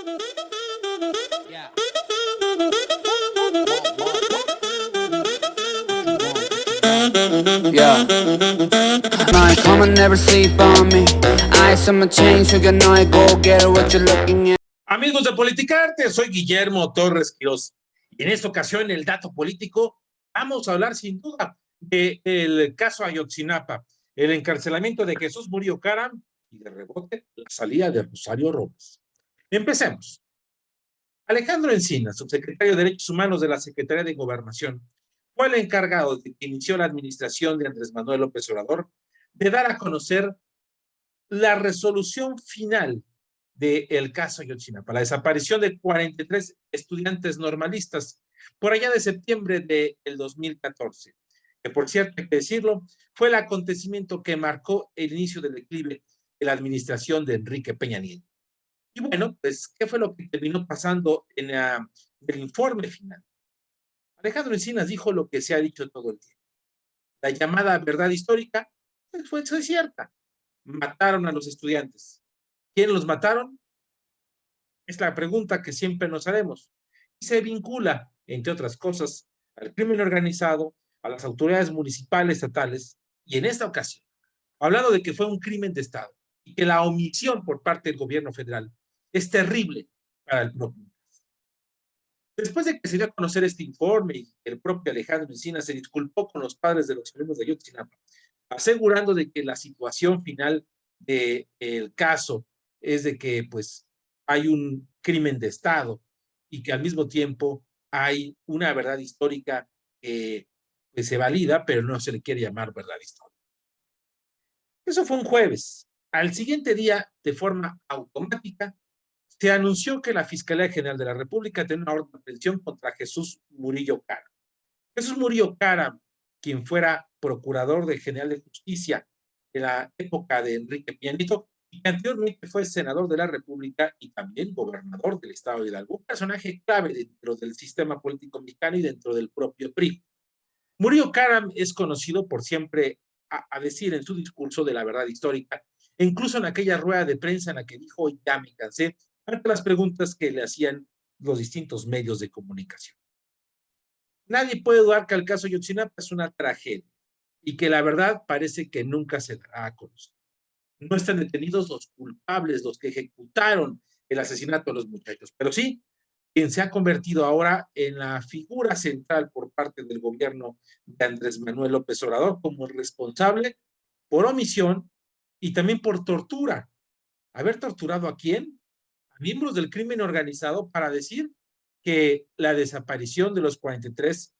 Yeah. Yeah. My come and never sleep on me. I saw my change, so you know I go get what you're looking at. Amigos de Politicarte, soy Guillermo Torres Quirós. Y en esta ocasión, en el dato político, vamos a hablar sin duda del caso Ayotzinapa, el encarcelamiento de Jesús Murillo Caram y de rebote la salida de Rosario Robles. Empecemos. Alejandro Encinas, subsecretario de Derechos Humanos de la Secretaría de Gobernación, fue el encargado de que inició la administración de Andrés Manuel López Obrador de dar a conocer la resolución final del caso Ayotzinapa, la desaparición de 43 estudiantes normalistas por allá de septiembre del 2014, que por cierto, hay que decirlo, fue el acontecimiento que marcó el inicio del declive de la administración de Enrique Peña Nieto. Y bueno, pues, ¿qué fue lo que terminó pasando en el informe final? Alejandro Encinas dijo lo que se ha dicho todo el tiempo. La llamada verdad histórica pues, fue cierta. Mataron a los estudiantes. ¿Quién los mataron? Es la pregunta que siempre nos haremos. Y se vincula, entre otras cosas, al crimen organizado, a las autoridades municipales, estatales, y en esta ocasión, hablando de que fue un crimen de Estado y que la omisión por parte del gobierno federal es terrible para el propio. Después de que se dio a conocer este informe y el propio Alejandro Encinas se disculpó con los padres de los alumnos de Ayotzinapa, asegurando de que la situación final del caso es de que pues hay un crimen de Estado y que al mismo tiempo hay una verdad histórica que pues, se valida, pero no se le quiere llamar verdad histórica. Eso fue un jueves. Al siguiente día, de forma automática, se anunció que la Fiscalía General de la República tenía una orden de aprehensión contra Jesús Murillo Caram. Jesús Murillo Caram, quien fuera procurador general de justicia en la época de Enrique Peña Nieto, y que anteriormente fue senador de la República y también gobernador del estado de Hidalgo, un personaje clave dentro del sistema político mexicano y dentro del propio PRI. Murillo Caram es conocido por siempre a decir en su discurso de la verdad histórica, e incluso en aquella rueda de prensa en la que dijo, ya me cansé, ante las preguntas que le hacían los distintos medios de comunicación. Nadie puede dudar que el caso Ayotzinapa es una tragedia y que la verdad parece que nunca se dará a conocer. No están detenidos los culpables, los que ejecutaron el asesinato de los muchachos, pero sí quien se ha convertido ahora en la figura central por parte del gobierno de Andrés Manuel López Obrador como el responsable por omisión y también por tortura. ¿Haber torturado a quién? A miembros del crimen organizado para decir que la desaparición de los 43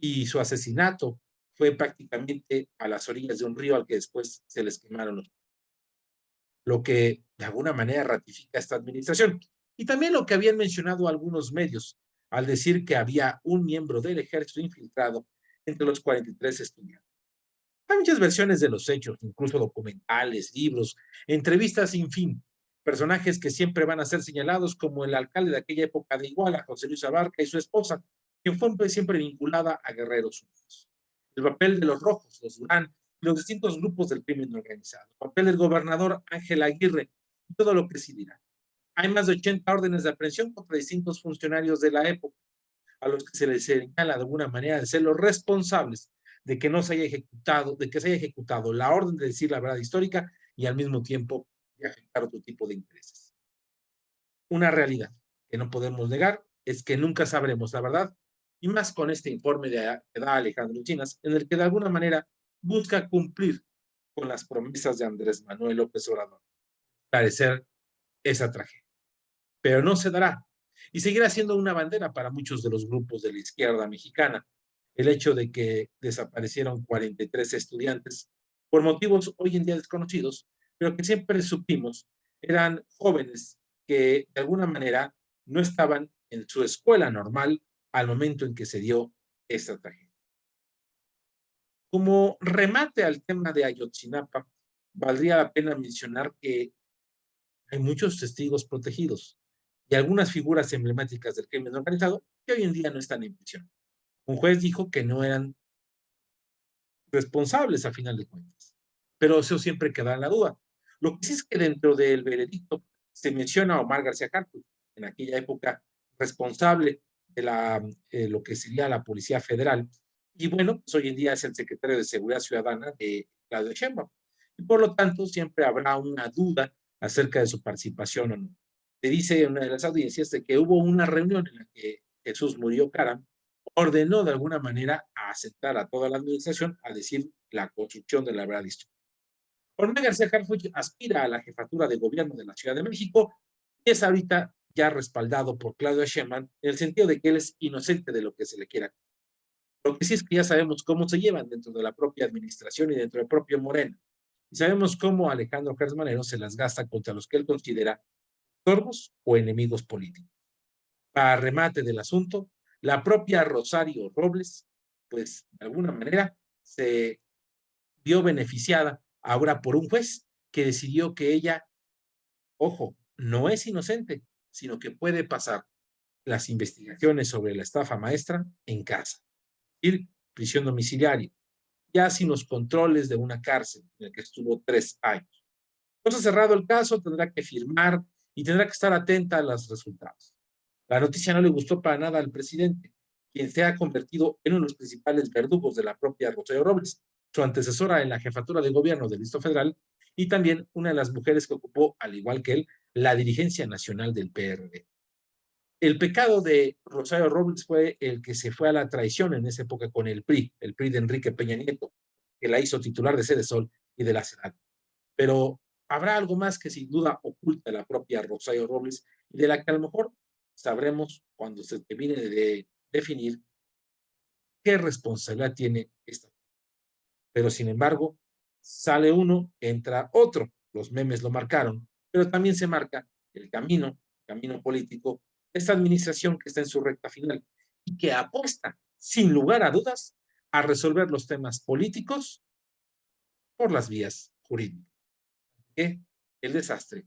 y su asesinato fue prácticamente a las orillas de un río al que después se les quemaron los, lo que de alguna manera ratifica esta administración. Y también lo que habían mencionado algunos medios al decir que había un miembro del ejército infiltrado entre los 43 estudiantes. Hay muchas versiones de los hechos, incluso documentales, libros, entrevistas sin fin, personajes que siempre van a ser señalados como el alcalde de aquella época de Iguala, José Luis Abarca, y su esposa, quien fue siempre vinculada a Guerreros Unidos. El papel de los rojos, los Durán, y los distintos grupos del crimen organizado. El papel del gobernador Ángel Aguirre, y todo lo que se dirá. Hay más de 80 órdenes de aprehensión contra distintos funcionarios de la época, a los que se les señala de alguna manera de ser los responsables de que no se haya ejecutado, de que se haya ejecutado la orden de decir la verdad histórica y al mismo tiempo de afectar otro tipo de intereses. Una realidad que no podemos negar es que nunca sabremos la verdad, y más con este informe que da Alejandro Encinas, en el que de alguna manera busca cumplir con las promesas de Andrés Manuel López Obrador, esclarecer esa tragedia. Pero no se dará, y seguirá siendo una bandera para muchos de los grupos de la izquierda mexicana, el hecho de que desaparecieron 43 estudiantes por motivos hoy en día desconocidos, pero que siempre supimos eran jóvenes que de alguna manera no estaban en su escuela normal al momento en que se dio esta tragedia. Como remate al tema de Ayotzinapa, valdría la pena mencionar que hay muchos testigos protegidos y algunas figuras emblemáticas del crimen organizado que hoy en día no están en prisión. Un juez dijo que no eran responsables a final de cuentas, pero eso siempre queda en la duda. Lo que sí es que dentro del veredicto se menciona a Omar García Harfuch, en aquella época responsable de lo que sería la Policía Federal. Y bueno, pues hoy en día es el secretario de Seguridad Ciudadana de Claudio Sheinbaum. Y por lo tanto, siempre habrá una duda acerca de su participación o no. Se dice en una de las audiencias de que hubo una reunión en la que Jesús Murillo Caram ordenó de alguna manera a aceptar a toda la administración a decir la construcción de la verdad histórica. Olmedo García Harfuch aspira a la jefatura de gobierno de la Ciudad de México y es ahorita ya respaldado por Claudio Sheinbaum en el sentido de que él es inocente de lo que se le quiera. Lo que sí es que ya sabemos cómo se llevan dentro de la propia administración y dentro del propio Morena. Y sabemos cómo Alejandro Gertz Manero se las gasta contra los que él considera estorbos o enemigos políticos. Para remate del asunto, la propia Rosario Robles, pues de alguna manera se vio beneficiada ahora por un juez que decidió que ella, ojo, no es inocente, sino que puede pasar las investigaciones sobre la estafa maestra en casa, es decir, prisión domiciliaria, ya sin los controles de una cárcel en la que estuvo 3 años. Entonces, cerrado el caso, tendrá que firmar y tendrá que estar atenta a los resultados. La noticia no le gustó para nada al presidente, quien se ha convertido en uno de los principales verdugos de la propia Rosario Robles, su antecesora en la jefatura de gobierno del Distrito Federal y también una de las mujeres que ocupó, al igual que él, la dirigencia nacional del PRD. El pecado de Rosario Robles fue el que se fue a la traición en esa época con el PRI de Enrique Peña Nieto, que la hizo titular de Sede Sol y de la CEDAT. Pero habrá algo más que sin duda oculta la propia Rosario Robles y de la que a lo mejor sabremos cuando se termine de definir qué responsabilidad tiene esta. Pero sin embargo, sale uno, entra otro. Los memes lo marcaron, pero también se marca el camino político de esta administración que está en su recta final y que apuesta, sin lugar a dudas, a resolver los temas políticos por las vías jurídicas. ¿Qué? El desastre.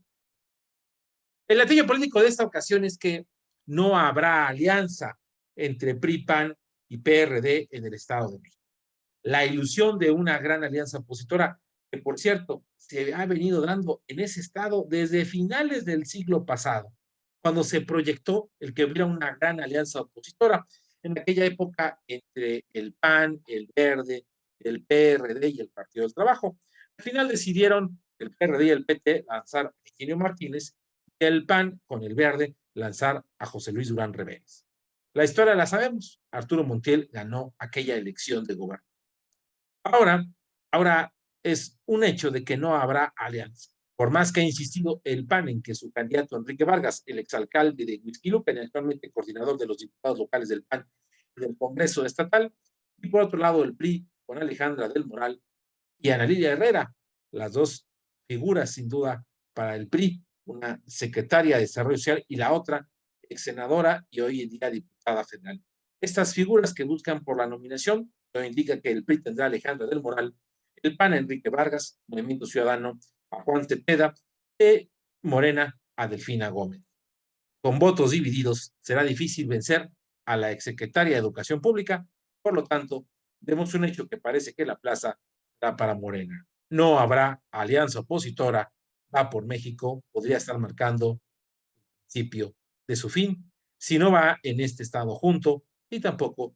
El latillo político de esta ocasión es que no habrá alianza entre PRI, PAN y PRD en el Estado de México. La ilusión de una gran alianza opositora, que por cierto se ha venido dando en ese estado desde finales del siglo pasado, cuando se proyectó el que hubiera una gran alianza opositora, en aquella época entre el PAN, el Verde, el PRD y el Partido del Trabajo. Al final decidieron el PRD y el PT lanzar a Eugenio Martínez, y el PAN con el Verde lanzar a José Luis Durán Reveles. La historia la sabemos. Arturo Montiel ganó aquella elección de gobernador. Ahora es un hecho de que no habrá alianza. Por más que ha insistido el PAN en que su candidato Enrique Vargas, el exalcalde de Huixquilucan, actualmente coordinador de los diputados locales del PAN y del Congreso Estatal, y por otro lado el PRI con Alejandra del Moral y Ana Lilia Herrera, las dos figuras sin duda para el PRI, una secretaria de Desarrollo Social y la otra ex senadora y hoy en día diputada federal. Estas figuras que buscan por la nominación lo indica que el PRI tendrá a Alejandra del Moral, el PAN a Enrique Vargas, Movimiento Ciudadano a Juan Cepeda, y Morena a Delfina Gómez. Con votos divididos será difícil vencer a la exsecretaria de Educación Pública, por lo tanto, vemos un hecho que parece que la plaza da para Morena. No habrá alianza opositora, va por México, podría estar marcando el principio de su fin, si no va en este estado junto y tampoco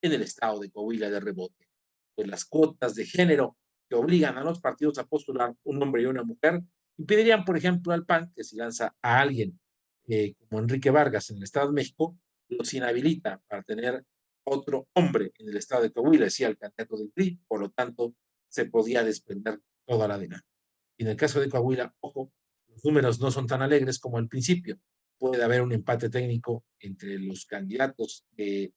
en el estado de Coahuila de rebote. Pues las cuotas de género que obligan a los partidos a postular un hombre y una mujer impedirían, por ejemplo, al PAN que si lanza a alguien como Enrique Vargas en el Estado de México, los inhabilita para tener otro hombre en el Estado de Coahuila, decía el candidato del PRI, por lo tanto, se podía desprender toda la dinámica. Y en el caso de Coahuila, ojo, los números no son tan alegres como al principio. Puede haber un empate técnico entre los candidatos del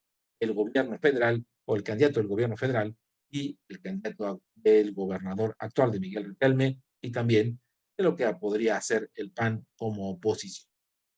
gobierno federal o el candidato del gobierno federal y el candidato del gobernador actual de Miguel Riquelme y también de lo que podría hacer el PAN como oposición.